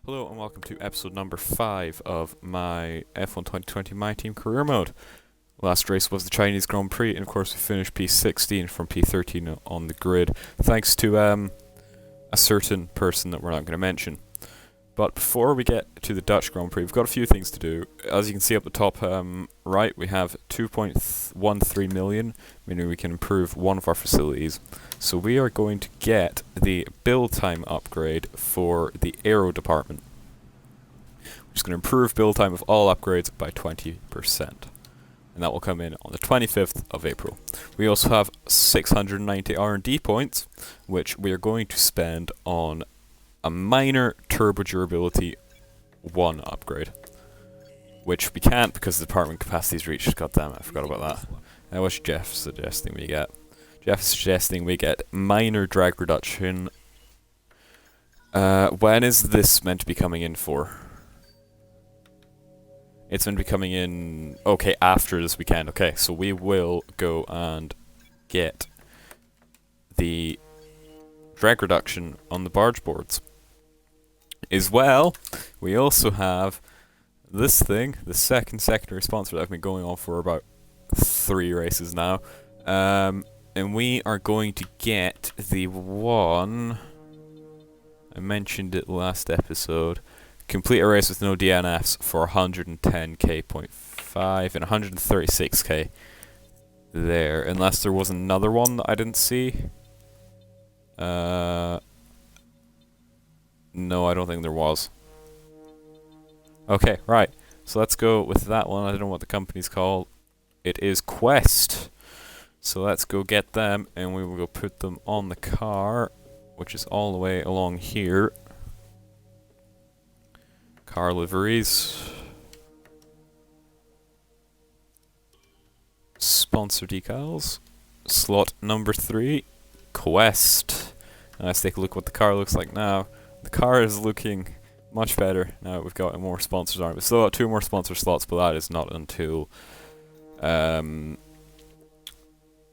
Hello and welcome to episode number 5 of my F1 2020 My Team Career Mode. Last race was the Chinese Grand Prix, and of course we finished P16 from P13 on the grid, thanks to a certain person that we're not going to mention. But before we get to the Dutch Grand Prix, we've got a few things to do. As you can see up the top right, we have 2.13 million, meaning we can improve one of our facilities. So we are going to get the build time upgrade for the aero department. We're just going to improve build time of all upgrades by 20%. And that will come in on the 25th of April. We also have 690 R&D points, which we are going to spend on a minor turbo durability 1 upgrade, which we can't because the department capacity is reached. God damn it, I forgot about that. What's Jeff suggesting we get? Jeff is suggesting we get minor drag reduction. When is this meant to be coming in for? It's meant to be coming in, okay, after this weekend. Okay, so we will go and get the drag reduction on the barge boards. As well, we also have this thing, the secondary sponsor that I've been going on for about 3 races now. And we are going to get the one, I mentioned it last episode, complete a race with no DNFs for 110k.5 and 136k there, unless there was another one that I didn't see. No, I don't think there was. Okay, right. So let's go with that one. I don't know what the company's called. It is Quest. So let's go get them, and we will go put them on the car, which is all the way along here. Car liveries. Sponsor decals. Slot number 3. Quest. And let's take a look what the car looks like now. The car is looking much better now that we've got more sponsors on it. We've still got 2 more sponsor slots, but that is not until Acclaim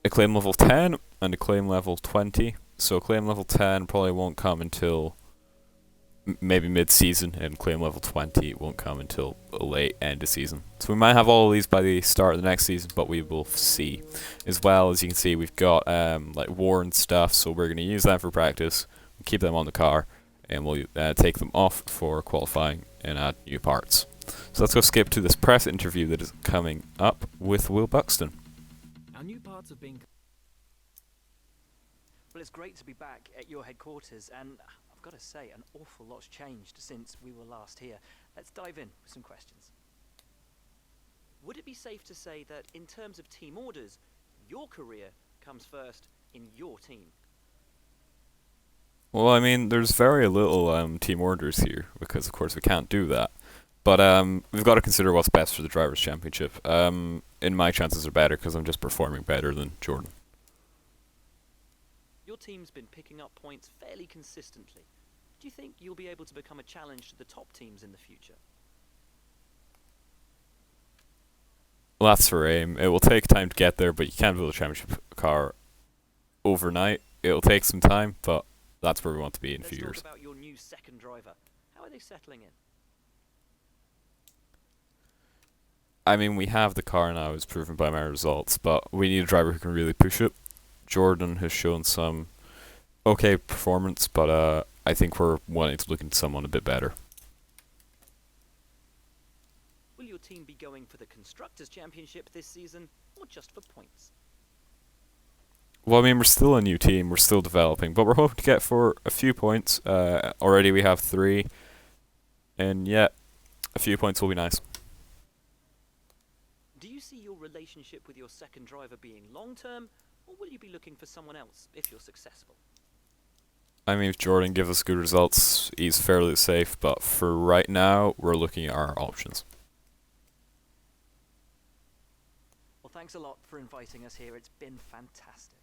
level 10 and Acclaim level 20. So Acclaim level 10 probably won't come until maybe mid-season, and Acclaim level 20 won't come until a late end of season. So we might have all of these by the start of the next season, but we will see. As well, as you can see, we've got like war and stuff, so we're going to use that for practice, keep them on the car, and we'll take them off for qualifying and add new parts. So let's go skip to this press interview that is coming up with Will Buxton. Our new parts have been... Well, it's great to be back at your headquarters, and I've got to say, an awful lot's changed since we were last here. Let's dive in with some questions. Would it be safe to say that in terms of team orders, your career comes first in your team? Well, I mean, there's very little team orders here, because of course we can't do that. But we've got to consider what's best for the Drivers' Championship. And my chances are better because I'm just performing better than Jordan. Your team's been picking up points fairly consistently. Do you think you'll be able to become a challenge to the top teams in the future? Well, that's our aim. It will take time to get there, but you can't build a championship car overnight. It'll take some time, but that's where we want to be in a few years. Let's talk about your new second driver. How are they settling in? I mean, we have the car now, as proven by my results, but we need a driver who can really push it. Jordan has shown some okay performance, but I think we're wanting to look into someone a bit better. Will your team be going for the Constructors' Championship this season, or just for points? Well, I mean, we're still a new team, we're still developing, but we're hoping to get for a few points. Already we have 3, and yeah, a few points will be nice. Do you see your relationship with your second driver being long-term, or will you be looking for someone else if you're successful? I mean, if Jordan gives us good results, he's fairly safe, but for right now, we're looking at our options. Well, thanks a lot for inviting us here. It's been fantastic.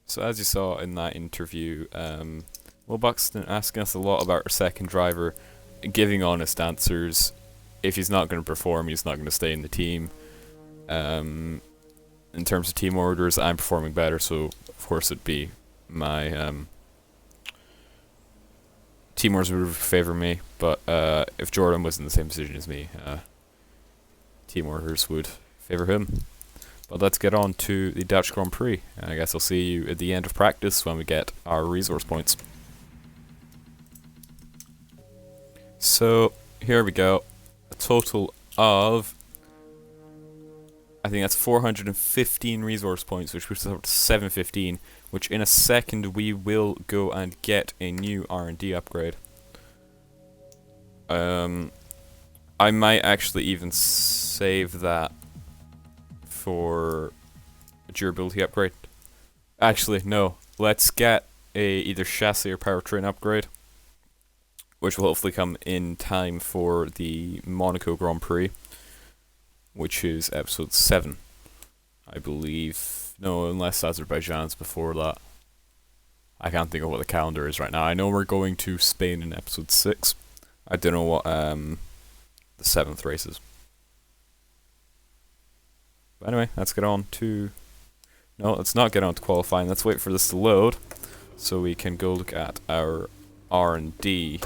So as you saw in that interview, Will Buxton asking us a lot about our second driver, giving honest answers. If he's not going to perform, he's not going to stay in the team. In terms of team orders, I'm performing better, so of course it'd be my team orders would favour me, but if Jordan was in the same position as me, team orders would favour him. But let's get on to the Dutch Grand Prix, and I guess I'll see you at the end of practice when we get our resource points. So, here we go. A total of, I think that's 415 resource points, which puts us up to 715, which in a second we will go and get a new R&D upgrade. I might actually even save that for a durability upgrade. Actually, no. Let's get a either chassis or powertrain upgrade, which will hopefully come in time for the Monaco Grand Prix, which is episode 7, I believe. No, unless Azerbaijan's before that. I can't think of what the calendar is right now. I know we're going to Spain in episode 6. I don't know what the 7th race is. But anyway, let's get on to... No, let's not get on to qualifying. Let's wait for this to load so we can go look at our R&D.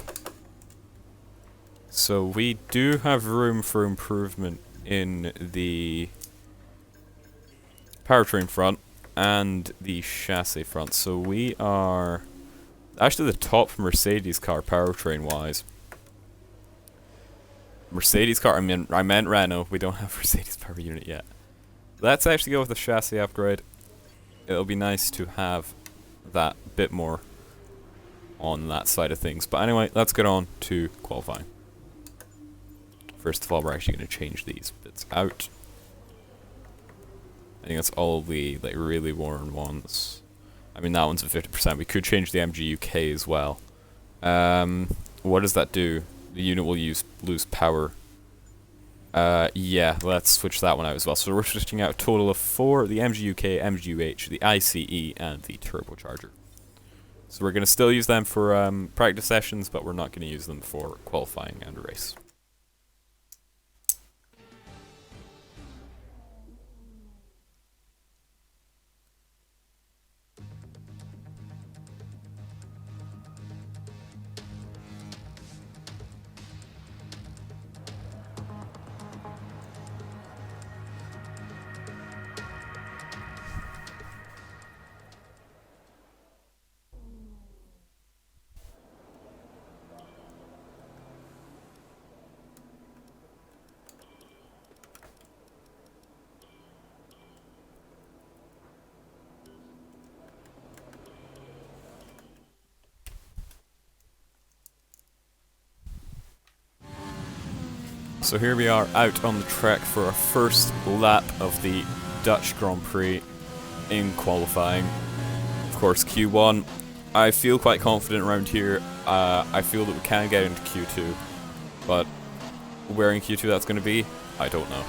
So we do have room for improvement in the powertrain front and the chassis front. So we are actually the top Mercedes car powertrain wise. Mercedes car, I meant Renault. We don't have Mercedes power unit yet. Let's actually go with the chassis upgrade. It'll be nice to have that bit more on that side of things. But anyway, let's get on to qualifying. First of all, we're actually going to change these bits out. I think that's all the like really worn ones. I mean, that one's at 50%. We could change the MG UK as well. What does that do? The unit will lose power. Yeah, let's switch that one out as well. So we're switching out a total of 4, the MG UK, MG UH, the ICE, and the turbocharger. So we're going to still use them for practice sessions, but we're not going to use them for qualifying and a race. So here we are out on the track for our first lap of the Dutch Grand Prix in qualifying. Of course, Q1. I feel quite confident around here. I feel that we can get into Q2, but where in Q2 that's going to be, I don't know.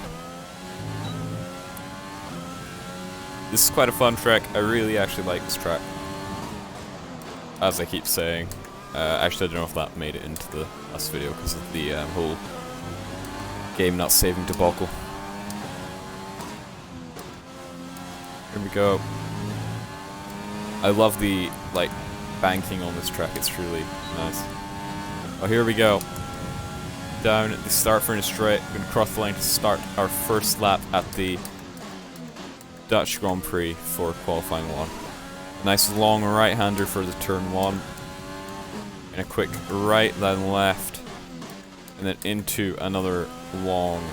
This is quite a fun track. I really actually like this track, as I keep saying. Actually, I don't know if that made it into the last video because of the whole game not saving debacle. Here we go. I love the like banking on this track, it's really nice. Oh, here we go. Down at the start finish straight, we're going to cross the line to start our first lap at the Dutch Grand Prix for qualifying 1. Nice long right-hander for the turn 1. And a quick right, then left. And then into another long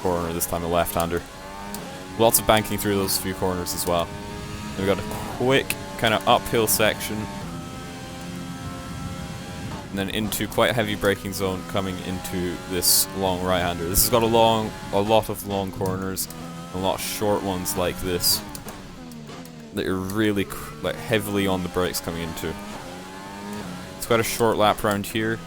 corner, this time a left-hander. Lots of banking through those few corners as well. Then we've got a quick kind of uphill section. And then into quite a heavy braking zone coming into this long right-hander. This has got a lot of long corners, a lot of short ones like this that you're really like heavily on the brakes coming into. It's quite a short lap round here.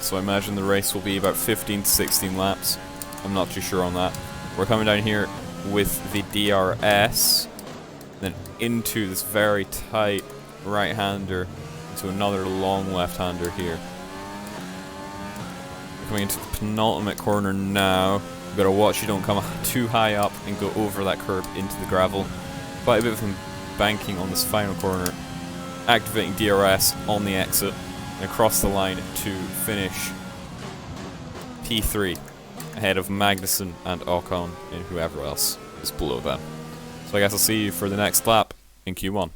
So I imagine the race will be about 15 to 16 laps. I'm not too sure on that. We're coming down here with the DRS, then into this very tight right-hander, into another long left-hander here. We're coming into the penultimate corner now. You've got to watch you don't come too high up and go over that curb into the gravel. Quite a bit of banking on this final corner. activating DRS on the exit and across the line to finish P3 ahead of Magnussen and Ocon and whoever else is below them. So I guess I'll see you for the next lap in Q1.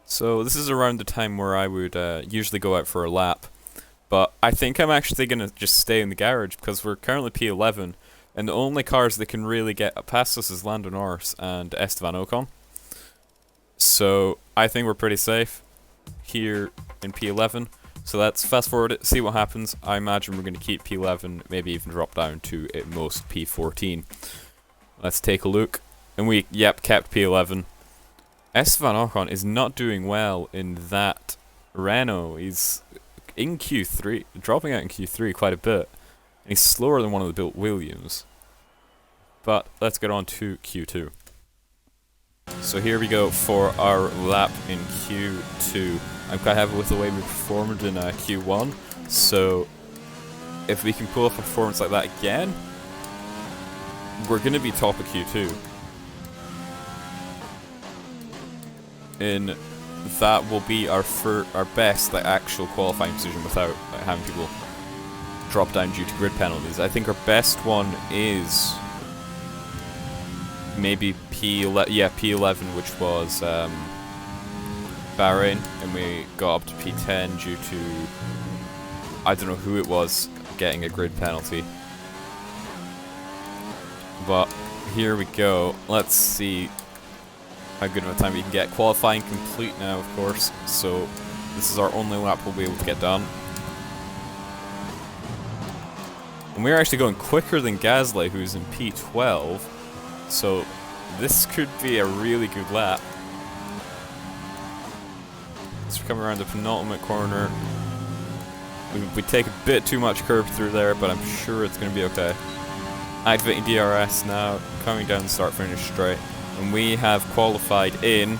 So this is around the time where I would usually go out for a lap, but I think I'm actually going to just stay in the garage because we're currently P11 and the only cars that can really get past us is Lando Norris and Esteban Ocon. So I think we're pretty safe here in P11. So let's fast forward it, see what happens. I imagine we're going to keep P11, maybe even drop down to at most P14. Let's take a look. And we, yep, kept P11. Esteban Ocon is not doing well in that Renault. He's in Q3, dropping out in Q3 quite a bit. And he's slower than one of the built Williams. But let's get on to Q2. So here we go for our lap in Q2. I'm quite happy with the way we performed in Q1. So if we can pull off a performance like that again, we're going to be top of Q2. And that will be our best actual qualifying position without having people drop down due to grid penalties. I think our best one is maybe P11, which was Bahrain, and we got up to P10 due to, I don't know who it was, getting a grid penalty. But here we go. Let's see how good of a time we can get. Qualifying complete now, of course, so this is our only lap we'll be able to get done. And we're actually going quicker than Gasly, who's in P12, so this could be a really good lap. So we're coming around the penultimate corner. We take a bit too much curve through there, but I'm sure it's going to be okay. Activating DRS now, coming down the start-finish straight. And we have qualified in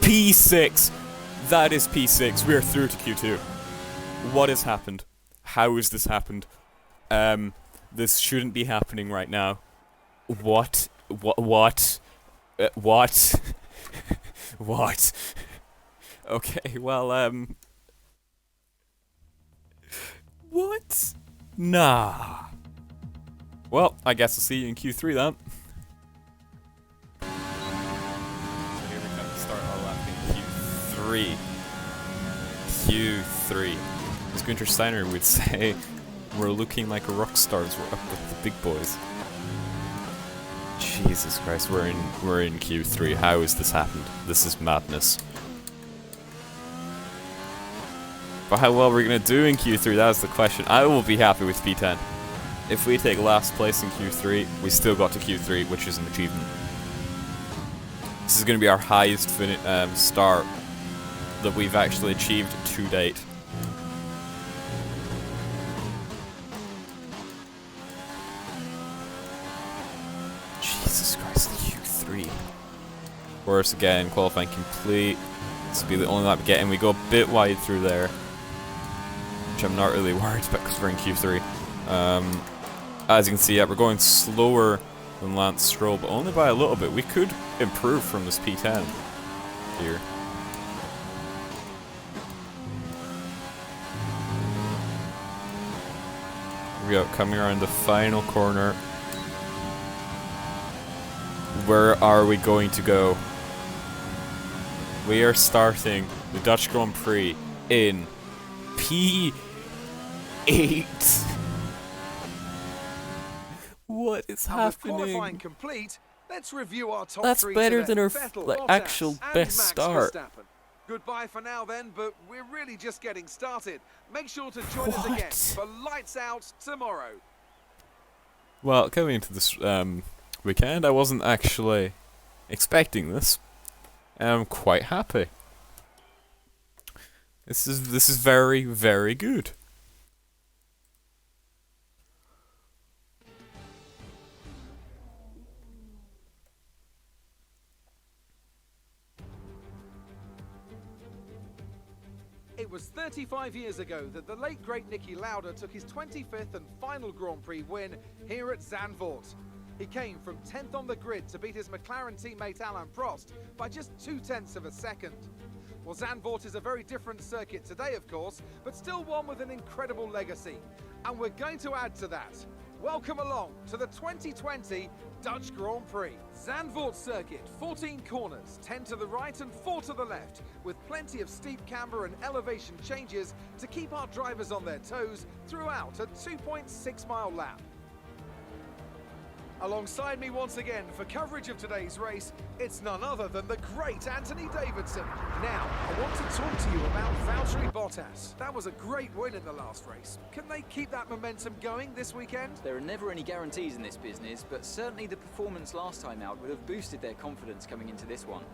P6. That is P6. We are through to Q2. What has happened? How has this happened? This shouldn't be happening right now. What? What? What? Okay, well, what? Nah. Well, I guess I'll see you in Q3 then. So here we come to start our lap in Q3. Q3. As Günther Steiner would say, we're looking like a rock stars. We're up with the big boys. Jesus Christ, we're in Q3. How has this happened? This is madness. But how well we're gonna do in Q3, that's the question. I will be happy with P10. If we take last place in Q3, we still got to Q3, which is an achievement. This is gonna be our highest start that we've actually achieved to date. Jesus Christ, Q3. Of course, again, qualifying complete. This will be the only lap we get, and we go a bit wide through there, which I'm not really worried about because we're in Q3. As you can see, yeah, we're going slower than Lance Stroll, but only by a little bit. We could improve from this P10 here. Here we go, coming around the final corner. Where are we going to go? We are starting the Dutch Grand Prix in P8. What is happening? Qualifying complete, let's review our top That's three better today. than our Vettel, actual Bottas, best and Max start. Verstappen. Goodbye for now then, but we're really just getting started. Make sure to join us again for Lights Out tomorrow. Well, coming into this weekend, I wasn't actually expecting this, and I'm quite happy. This is very, very good. It was 35 years ago that the late great Niki Lauda took his 25th and final Grand Prix win here at Zandvoort. He came from 10th on the grid to beat his McLaren teammate Alain Prost by just 0.2 of a second. Well, Zandvoort is a very different circuit today, of course, but still one with an incredible legacy. And we're going to add to that. Welcome along to the 2020 Dutch Grand Prix. Zandvoort circuit, 14 corners, 10 to the right and 4 to the left, with plenty of steep camber and elevation changes to keep our drivers on their toes throughout a 2.6 mile lap. Alongside me once again for coverage of today's race, it's none other than the great Anthony Davidson. Now, I want to talk to you about Valtteri Bottas. That was a great win in the last race. Can they keep that momentum going this weekend? There are never any guarantees in this business, but certainly the performance last time out would have boosted their confidence coming into this one.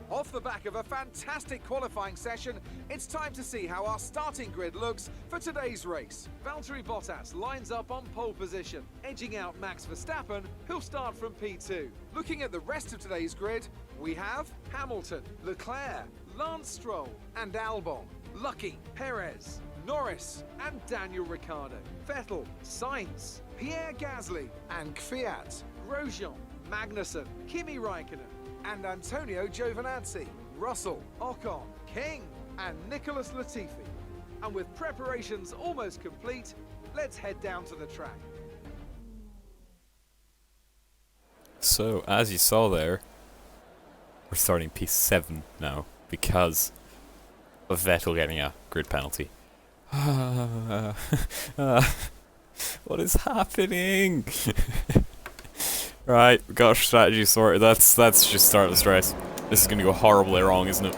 Off the back of a fantastic qualifying session, it's time to see how our starting grid looks for today's race. Valtteri Bottas lines up on pole position, edging out Max Verstappen, who'll start from P2. Looking at the rest of today's grid, we have Hamilton, Leclerc, Lance Stroll and Albon, Lucky, Perez, Norris and Daniel Ricciardo, Vettel, Sainz, Pierre Gasly and Kvyat, Grosjean, Magnussen, Kimi Raikkonen and Antonio Giovinazzi, Russell, Ocon, King and Nicholas Latifi. And with preparations almost complete, let's head down to the track. So, as you saw there, we're starting P7 now because of Vettel getting a grid penalty. What is happening? Right, we got our strategy sorted. Let's just start this race. This is gonna go horribly wrong, isn't it?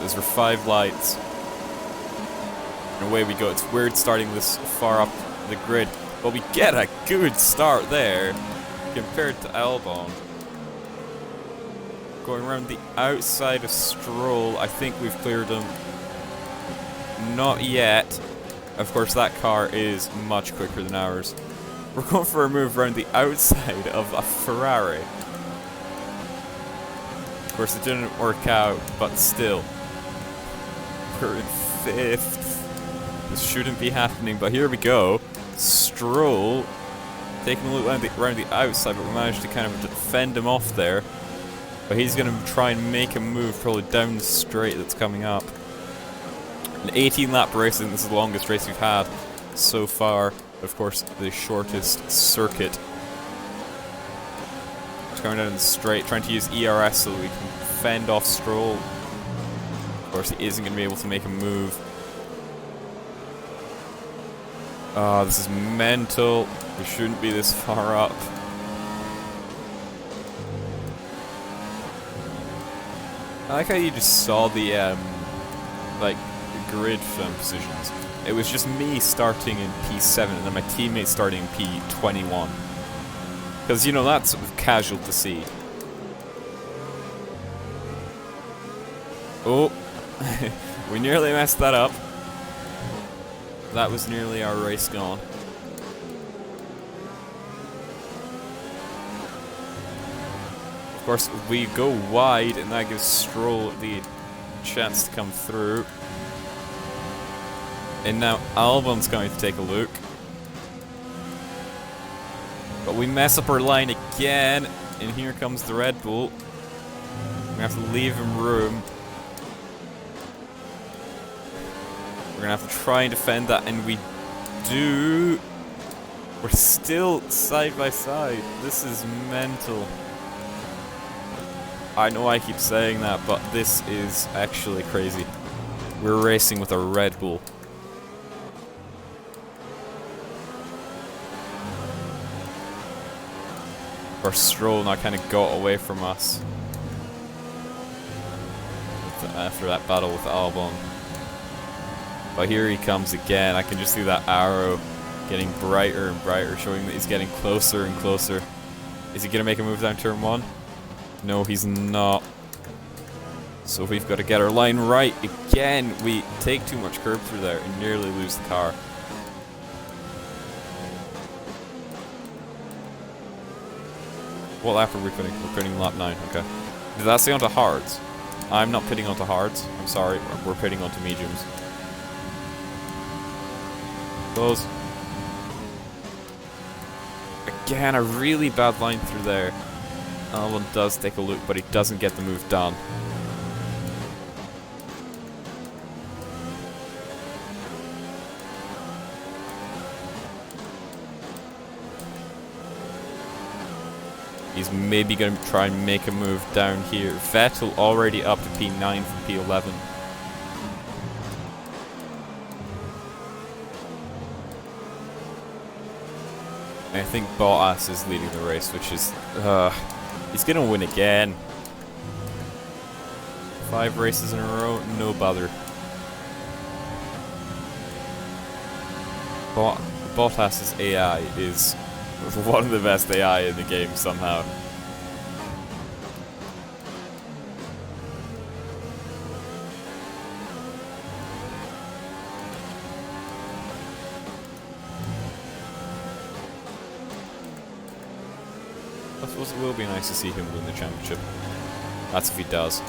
Those are 5 lights. And away we go. It's weird starting this far up the grid. But we get a good start there compared to Albon. Going around the outside of Stroll. I think we've cleared him. Not yet. Of course, that car is much quicker than ours. We're going for a move around the outside of a Ferrari. Of course, it didn't work out, but still. We're in 5th. This shouldn't be happening, but here we go. Stroll taking a look around the outside, but we managed to kind of defend him off there. But he's going to try and make a move probably down the straight that's coming up. An 18-lap race, and this is the longest race we've had so far. Of course, the shortest circuit. Just going down the straight, trying to use ERS so that we can fend off Stroll. Of course, he isn't going to be able to make a move. Oh, this is mental. We shouldn't be this far up. I like how you just saw the, like, grid film positions. It was just me starting in P7 and then my teammate starting in P21. Because, you know, that's casual to see. Oh, we nearly messed that up. That was nearly our race gone. Of course, we go wide and that gives Stroll the chance to come through. And now Albon's going to take a look. But we mess up our line again. And here comes the Red Bull. We have to leave him room. We're going to have to try and defend that. And we do. We're still side by side. This is mental. I know I keep saying that, but this is actually crazy. We're racing with a Red Bull. Our Stroll now kind of got away from us after that battle with Albon. But here he comes again. I can just see that arrow getting brighter and brighter, showing that he's getting closer and closer. Is he going to make a move down turn 1? No, he's not. So we've got to get our line right. Again, we take too much curb through there and nearly lose the car. What lap are we putting? We're putting lap 9, okay. Did that say onto hards? I'm not pitting onto hards. I'm sorry, we're pitting onto mediums. Close. Again, a really bad line through there. Albon does take a look, but he doesn't get the move done. He's maybe going to try and make a move down here. Vettel already up to P9 from P11. I think Bottas is leading the race, which is... he's going to win again. 5 races in a row, no bother. Bottas's AI is one of the best AI in the game somehow. I suppose it will be nice to see him win the championship. That's if he does.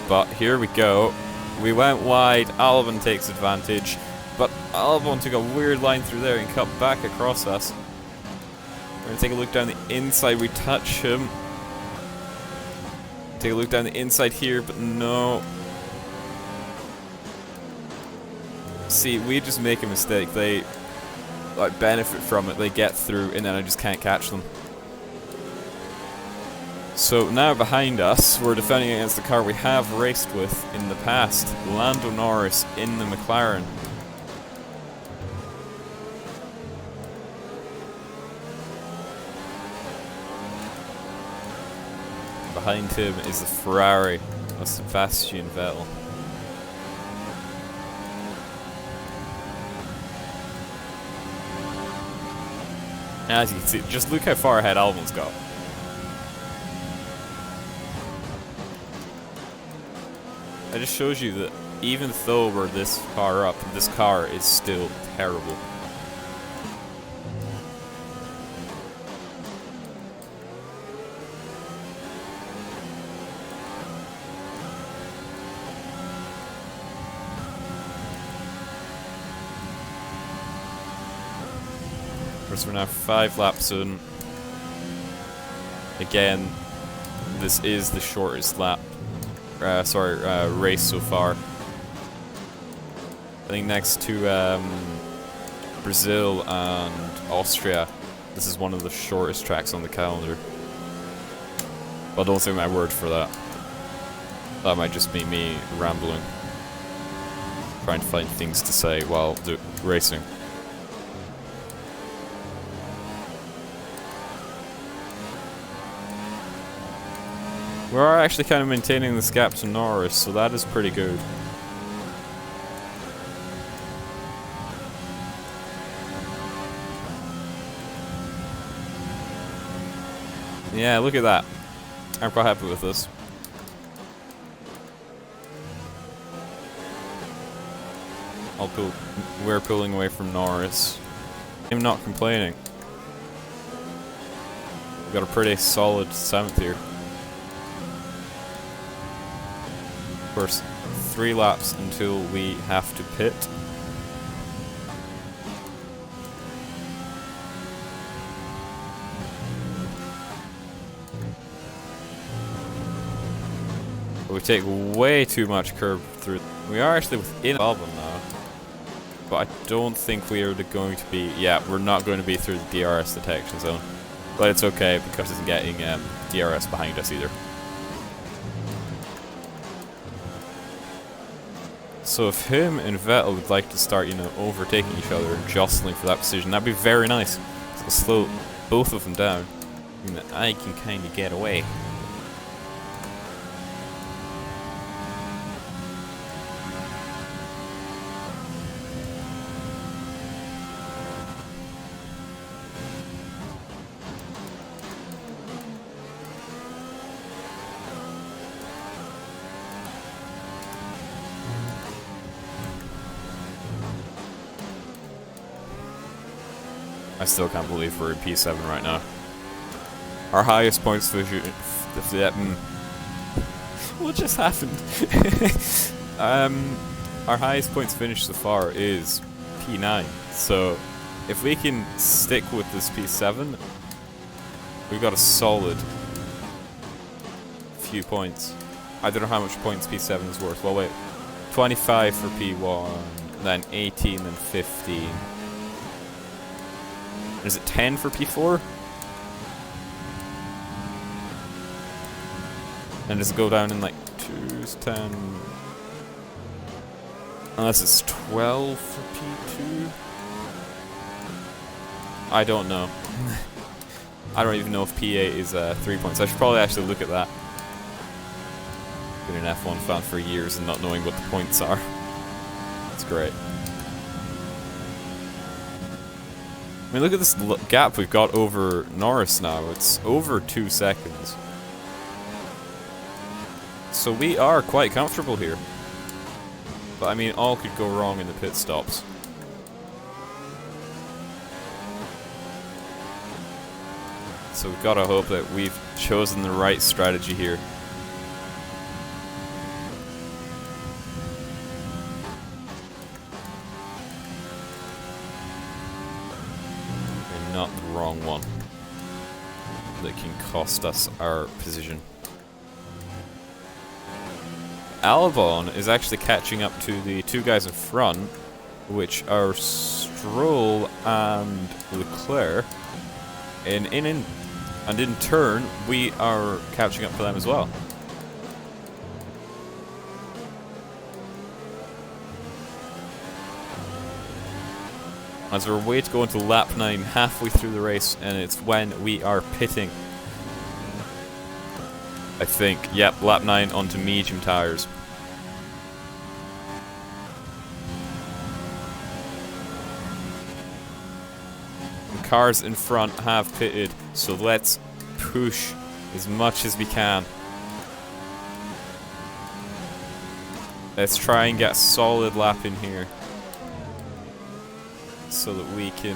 But here we go. We went wide, Albon takes advantage. But Albon took a weird line through there and cut back across us. We're going to take a look down the inside, we touch him. Take a look down the inside here, but no. See, we just make a mistake. They like benefit from it, they get through, and then I just can't catch them. So now behind us, we're defending against the car we have raced with in the past. Lando Norris in the McLaren. Behind him is the Ferrari of Sebastian Vettel. As you can see, just look how far ahead Albon's got. It just shows you that even though we're this far up, this car is still terrible. We're now 5 laps in. Again, this is the shortest lap. Race so far. I think next to Brazil and Austria, this is one of the shortest tracks on the calendar. But don't take my word for that. That might just be me rambling, trying to find things to say while racing. We are actually kind of maintaining this gap to Norris, so that is pretty good. Yeah, look at that. I'm quite happy with this. We're pulling away from Norris. I'm not complaining. We've got a pretty solid 7th here. Of course, 3 laps until we have to pit. But we take way too much curb through. We are actually within Albon now, but I don't think we are going to be. Yeah, we're not going to be through the DRS detection zone, but it's okay because it's getting DRS behind us either. So if him and Vettel would like to start, overtaking each other and jostling for that position, that'd be very nice. So it'll slow both of them down, and I can kind of get away. I still can't believe we're in P7 right now. Our highest points vision. What just happened? Our highest points finished so far is P9. So if we can stick with this P7, we've got a solid few points. I don't know how much points P7 is worth. Well, wait. 25 for P1, then 18, then 15. Is it 10 for P4? And does it go down in like 2's 10? Unless it's 12 for P2? I don't know. I don't even know if P8 is 3 points. I should probably actually look at that. Been an F1 fan for years and not knowing what the points are. It's great. I mean, look at this gap we've got over Norris now. It's over 2 seconds. So we are quite comfortable here. But I mean, all could go wrong in the pit stops. So we've got to hope that we've chosen the right strategy here. And not the wrong one. That can cost us our position. Albon is actually catching up to the 2 guys in front, which are Stroll and Leclerc. And in turn, we are catching up to them as well. As we're way to go into lap 9, halfway through the race, and it's when we are pitting. I think. Yep, lap 9 onto medium tires. The cars in front have pitted, so let's push as much as we can. Let's try and get a solid lap in here, so that we can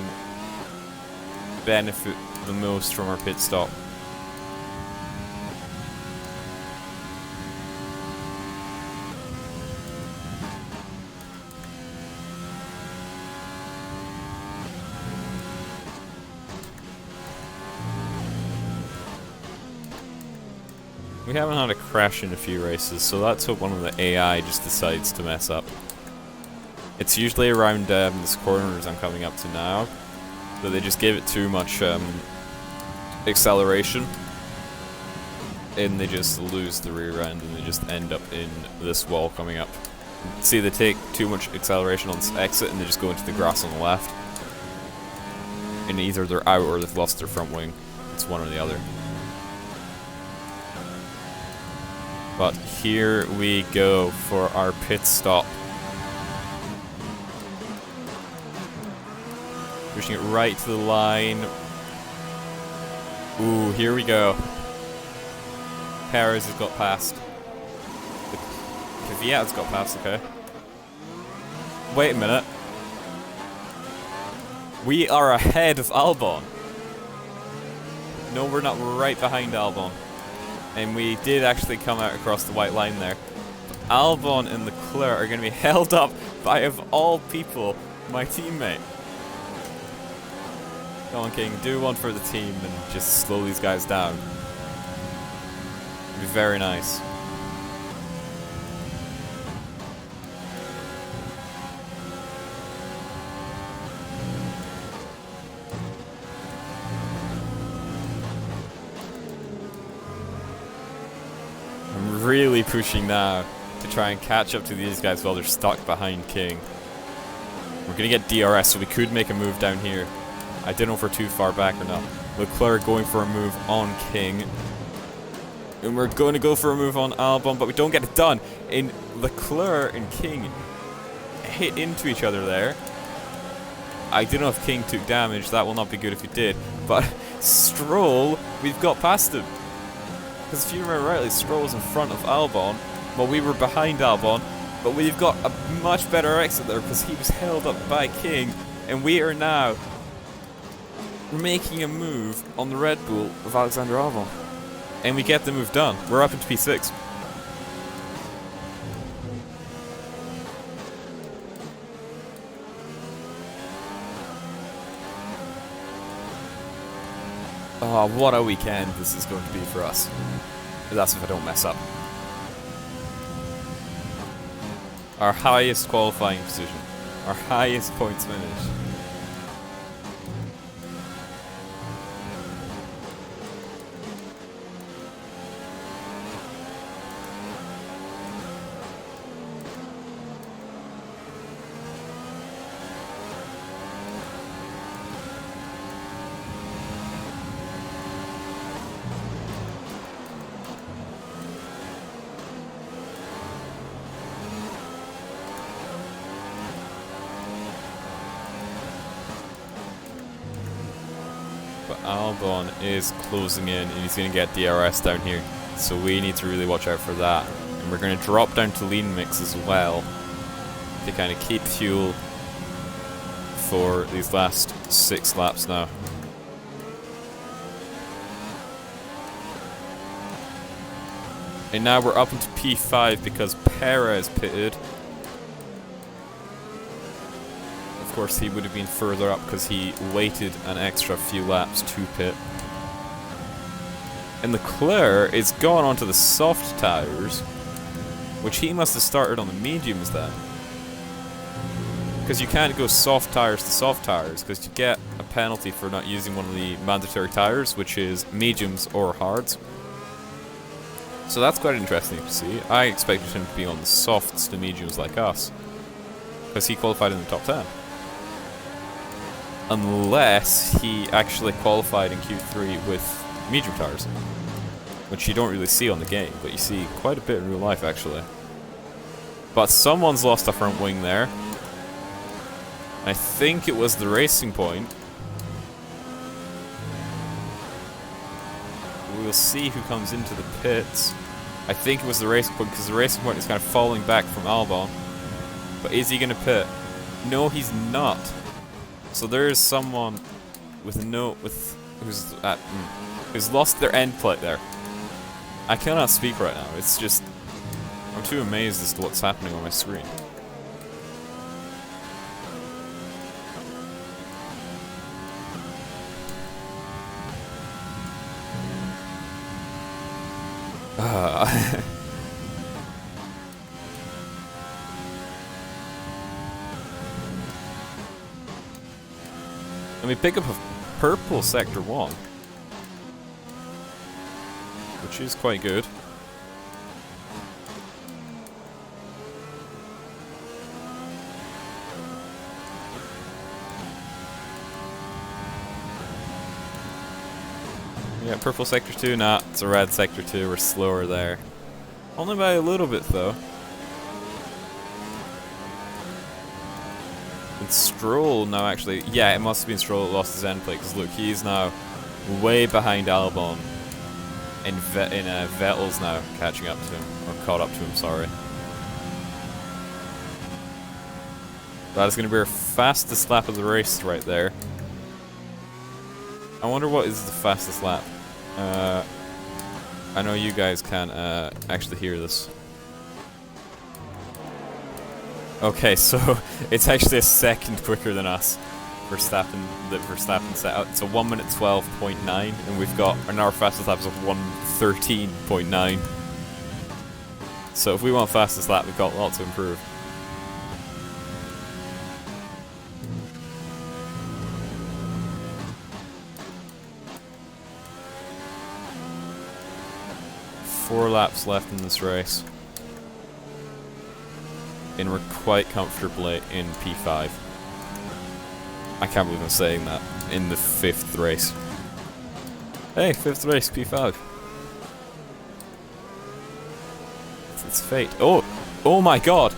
benefit the most from our pit stop. We haven't had a crash in a few races, so let's hope one of the AI just decides to mess up. It's usually around this corner as I'm coming up to now, but they just gave it too much acceleration, and they just lose the rear end, and they just end up in this wall coming up. See, they take too much acceleration on this exit, and they just go into the grass on the left, and either they're out or they've lost their front wing. It's one or the other. But here we go for our pit stop. Pushing it right to the line. Ooh, here we go. Perez has got past. Kvyat's got past, okay. Wait a minute. We are ahead of Albon. No, we're not. We're right behind Albon. And we did actually come out across the white line there. Albon and Leclerc are going to be held up by, of all people, my teammate. Come on, King, do one for the team and just slow these guys down. It'd be very nice. I'm really pushing now to try and catch up to these guys while they're stuck behind King. We're going to get DRS, so we could make a move down here. I don't know if we're too far back or not. Leclerc going for a move on King. And we're going to go for a move on Albon, but we don't get it done. And Leclerc and King hit into each other there. I don't know if King took damage. That will not be good if he did. But Stroll, we've got past him. Because if you remember rightly, Stroll was in front of Albon, while we were behind Albon. But we've got a much better exit there because he was held up by King. And we are now making a move on the Red Bull of Alexander Albon. And we get the move done. We're up into P6. Oh, what a weekend this is going to be for us. That's if I don't mess up. Our highest qualifying position. Our highest points finish. But Albon is closing in and he's going to get DRS down here. So we need to really watch out for that. And we're going to drop down to lean mix as well to kind of keep fuel for these last 6 laps now. And now we're up into P5 because Perez pitted. Of course, he would have been further up because he waited an extra few laps to pit. And Leclerc is going onto the soft tyres, which he must have started on the mediums then. Because you can't go soft tyres to soft tyres, because you get a penalty for not using one of the mandatory tyres, which is mediums or hards. So that's quite interesting to see. I expected him to be on the softs to mediums like us, because he qualified in the top 10. Unless he actually qualified in Q3 with medium tyres, which you don't really see on the game, but you see quite a bit in real life actually. But someone's lost a front wing there. I think it was the Racing Point. We'll see who comes into the pits. I think it was the Racing Point because the Racing Point is kind of falling back from Albon. But is he going to pit? No, he's not. So there is someone who's lost their end plate there. I cannot speak right now. It's just I'm too amazed as to what's happening on my screen. Let me pick up a purple sector 1, which is quite good. Yeah, purple sector 2, nah, it's a red sector 2, we're slower there. Only by a little bit though. And Stroll now actually, yeah, it must have been Stroll that lost his end plate, because look, he's now way behind Albon. And Vettel's now catching up to him, or caught up to him, sorry. That is going to be our fastest lap of the race right there. I wonder what is the fastest lap. I know you guys can actually hear this. Okay, so it's actually a second quicker than us. Verstappen set out. It's a 1 minute 12.9, and we've got our fastest lap is of 1:13.9. So if we want fastest lap, we've got a lot to improve. Four laps left in this race. And we're quite comfortably in P5. I can't believe I'm saying that. In the 5th race. Hey, 5th race, P5. It's fate. Oh! Oh my god!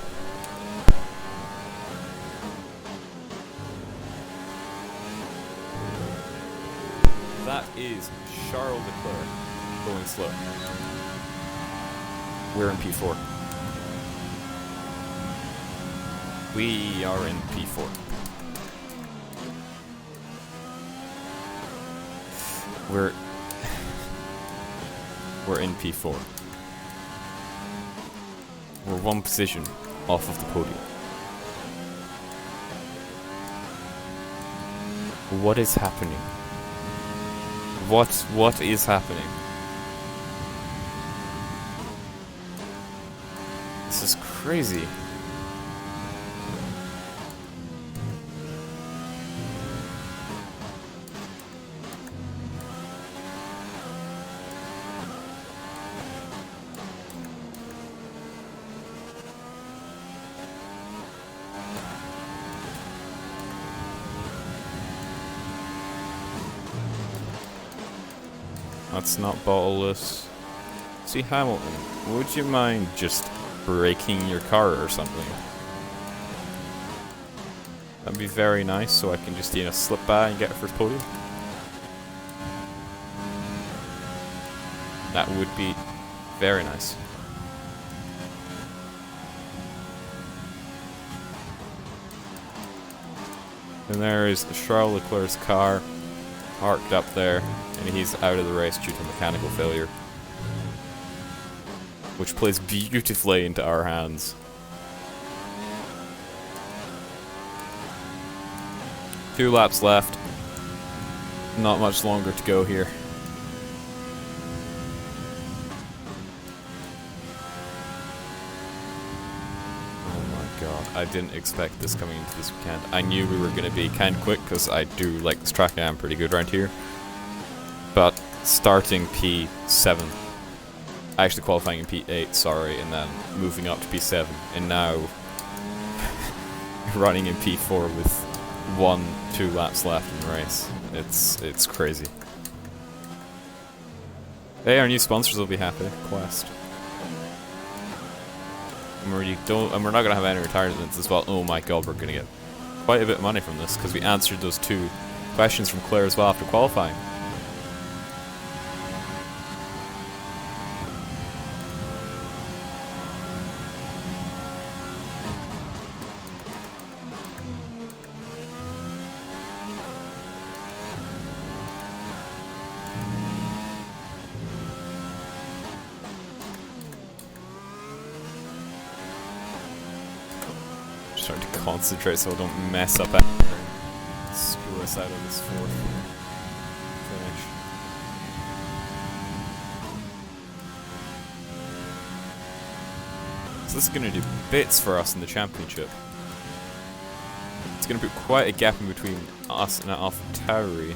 That is Charles Leclerc going slow. We're in P4. We are in P4. We're in P4. We're one position off of the podium. What is happening? What is happening? This is crazy. That's not bottleless. See, Hamilton, would you mind just breaking your car or something? That'd be very nice, so I can just, you know, slip by and get a first podium. That would be very nice. And there is Charles Leclerc's car parked up there, and he's out of the race due to mechanical failure, which plays beautifully into our hands. Two laps left. Not much longer to go here. I didn't expect this coming into this weekend. I knew we were going to be kind of quick because I do like this track and I'm pretty good around here. But starting P7, actually qualifying in P8, sorry, and then moving up to P7, and now running in P4 with 1-2 laps left in the race. It's crazy. Hey, our new sponsors will be happy. Quest. And we're not gonna have any retirements as well. Oh my god, we're gonna get quite a bit of money from this because we answered those 2 questions from Claire as well after qualifying. Trying to concentrate so I don't mess up and screw us out of this 4th finish. So this is going to do bits for us in the championship. It's going to put quite a gap in between us and AlphaTauri.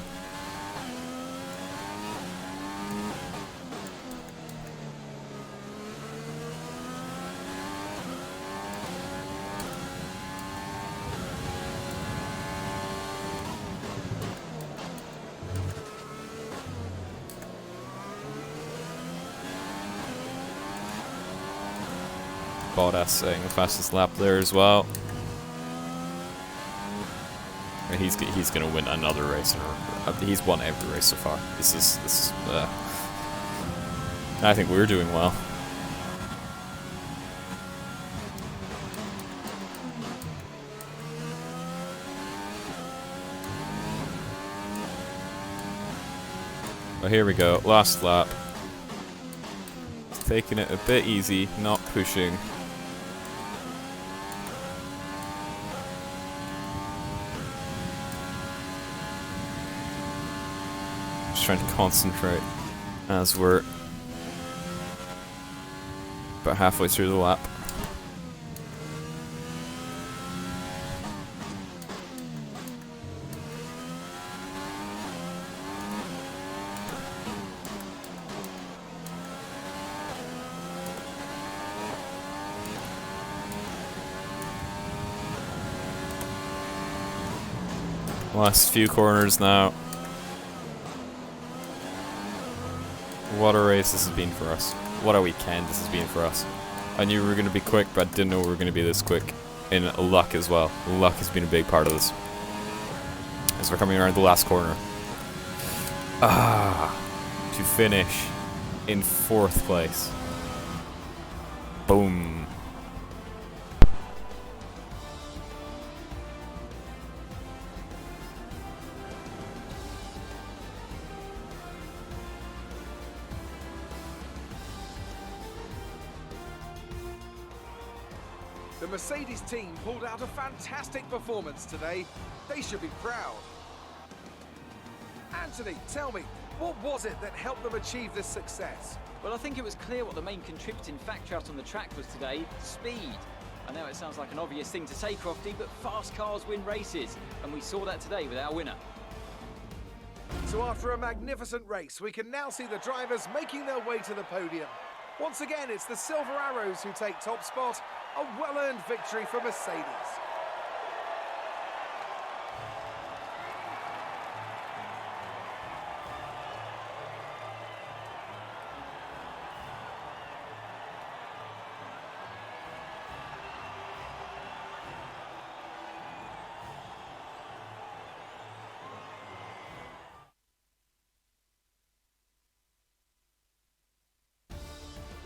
Bottas saying the fastest lap there as well. And he's gonna win another race. He's won every race so far. This is. I think we're doing well. Well, here we go. Last lap. Taking it a bit easy, not pushing. Trying to concentrate as we're about halfway through the lap. Last few corners now. What a race this has been for us. What a weekend this has been for us. I knew we were going to be quick, but I didn't know we were going to be this quick. And luck as well. Luck has been a big part of this. As we're coming around the last corner. To finish in 4th place. Boom. The Mercedes team pulled out a fantastic performance today. They should be proud. Anthony, tell me, What was it that helped them achieve this success? Well, I think it was clear what the main contributing factor out on the track was today: speed. I know it sounds like an obvious thing to say, Crofty, but fast cars win races, and we saw that today with our winner. So after a magnificent race, we can now see the drivers making their way to the podium. Once again, it's the Silver Arrows who take top spot, a well-earned victory for Mercedes.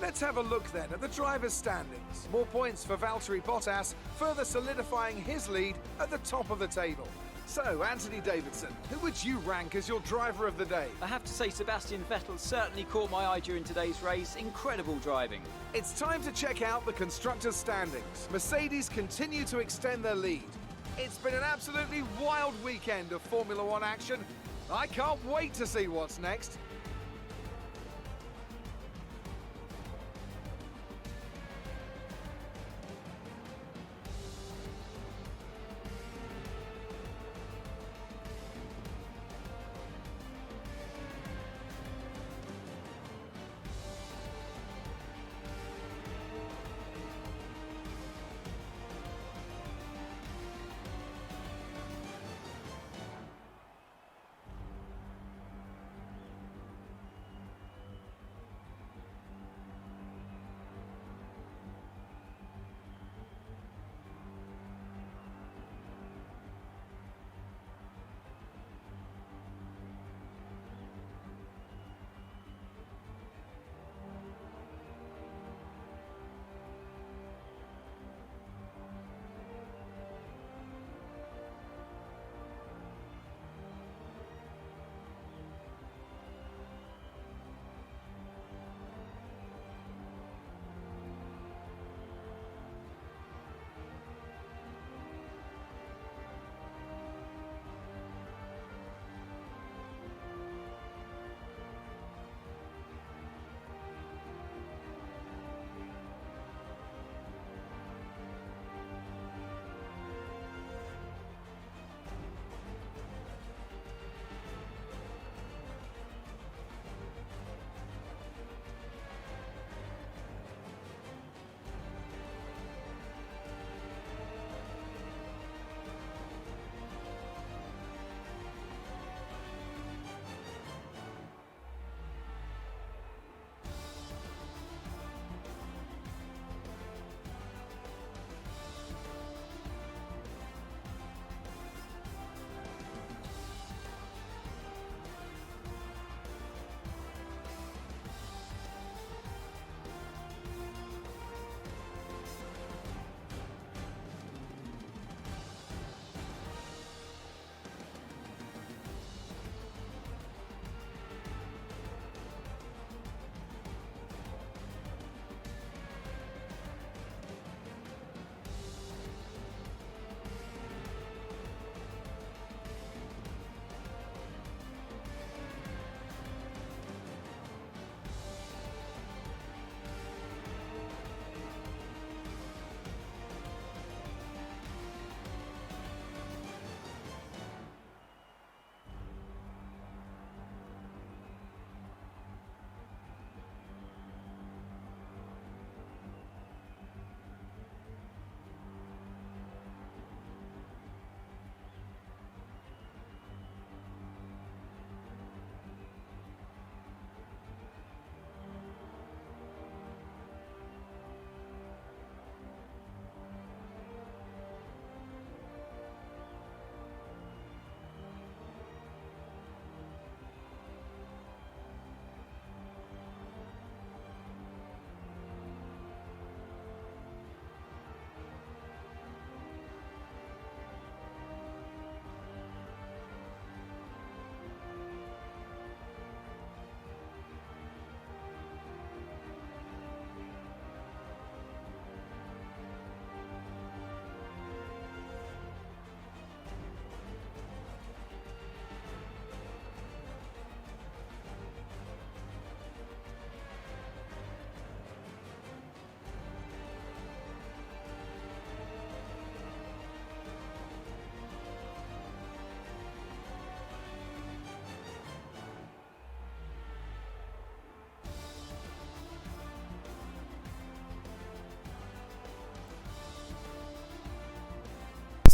Let's have a look then at the drivers' standings. More points for Valtteri Bottas, further solidifying his lead at the top of the table. So, Anthony Davidson, who would you rank as your driver of the day? I have to say Sebastian Vettel certainly caught my eye during today's race. Incredible driving. It's time to check out the constructors' standings. Mercedes continue to extend their lead. It's been an absolutely wild weekend of Formula One action. I can't wait to see what's next.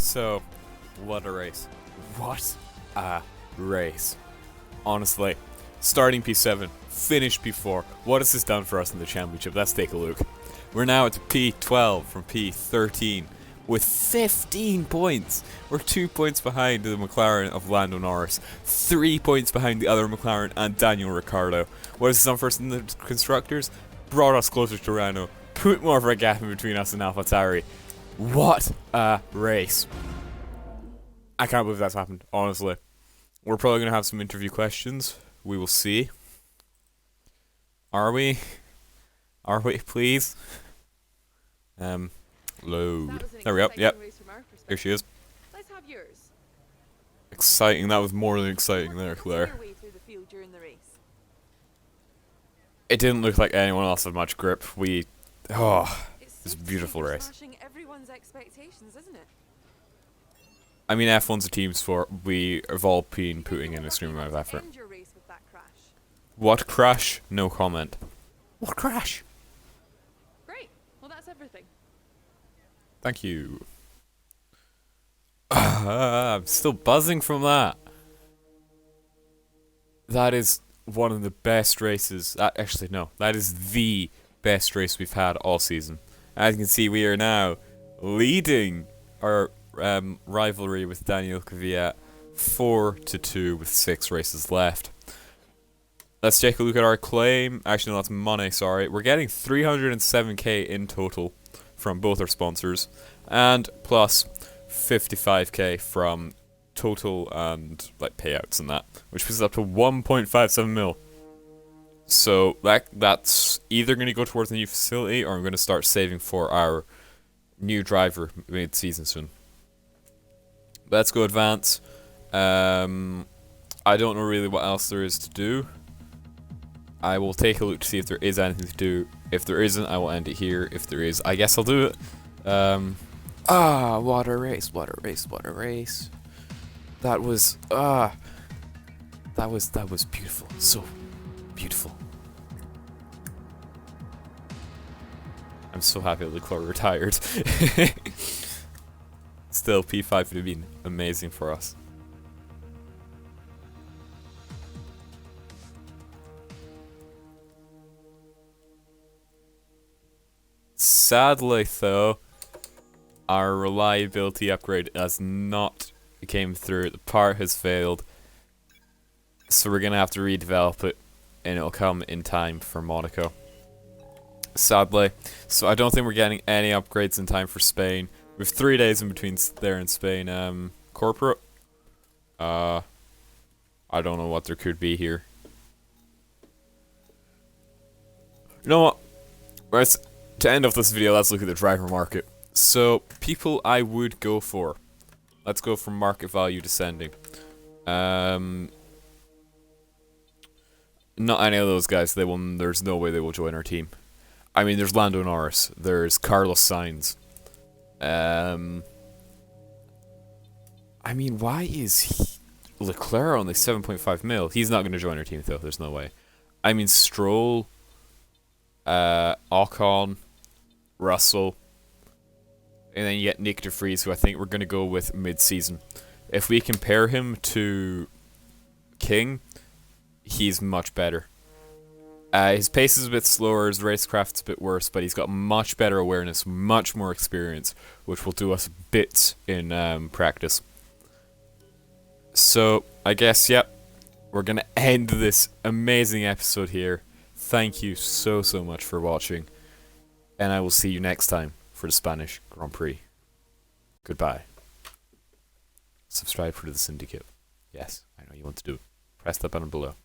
So, what a race. What a race. Honestly, starting P7, finished P4. What has this done for us in the championship? Let's take a look. We're now at P12 from P13 with 15 points. We're 2 points behind the McLaren of Lando Norris, 3 points behind the other McLaren and Daniel Ricciardo. What has this done for us in the constructors? Brought us closer to Renault, put more of a gap in between us and AlphaTauri. What a race. I can't believe that's happened, honestly. We're probably going to have some interview questions. We will see. Are we? Are we, please? Load. There we go, yep. Here she is. Let's have yours. Exciting, that was more than exciting there, Claire. It didn't look like anyone else had much grip. Oh, it's a beautiful race. Smashing everyone's expectations, isn't it? I mean, F1's a team sport. We have all been putting in an extreme amount of effort. End your race with that crash. What crash? No comment. What crash? Great. Well, that's everything. Thank you. I'm still buzzing from that. That is one of the best races. Actually, no. That is the best race we've had all season. As you can see, we are now leading our rivalry with Daniel Kvyat 4-2 with 6 races left. Let's take a look at our claim. Actually, no, that's money, sorry. We're getting 307k in total from both our sponsors, and plus 55k from total and like payouts and that, which puts us up to 1.57 mil. So that's either going to go towards the new facility, or I'm going to start saving for our new driver mid-season soon. Let's go advance. I don't know really what else there is to do. I will take a look to see if there is anything to do. If there isn't, I will end it here. If there is, I guess I'll do it. What a race, what a race, what a race. That was beautiful. So beautiful. I'm so happy that Leclerc retired. Still, P5 would have been amazing for us. Sadly, though, our reliability upgrade has not came through. The part has failed. So we're going to have to redevelop it, and it'll come in time for Monaco. Sadly. So I don't think we're getting any upgrades in time for Spain. We have 3 days in between there and Spain. Corporate? I don't know what there could be here. You know what? To end off this video, let's look at the driver market. So, people I would go for. Let's go for market value descending. Not any of those guys. There's no way they will join our team. I mean, there's Lando Norris. There's Carlos Sainz. I mean, why is Leclerc only 7.5 mil? He's not going to join our team, though. There's no way. I mean, Stroll, Ocon, Russell, and then you get Nick de Vries, who I think we're going to go with mid-season. If we compare him to King, he's much better. His pace is a bit slower, his racecraft's a bit worse, but he's got much better awareness, much more experience, which will do us bits in practice. So, I guess, yep, we're going to end this amazing episode here. Thank you so much for watching, and I will see you next time for the Spanish Grand Prix. Goodbye. Subscribe for the Syndicate. Yes, I know you want to do it. Press that button below.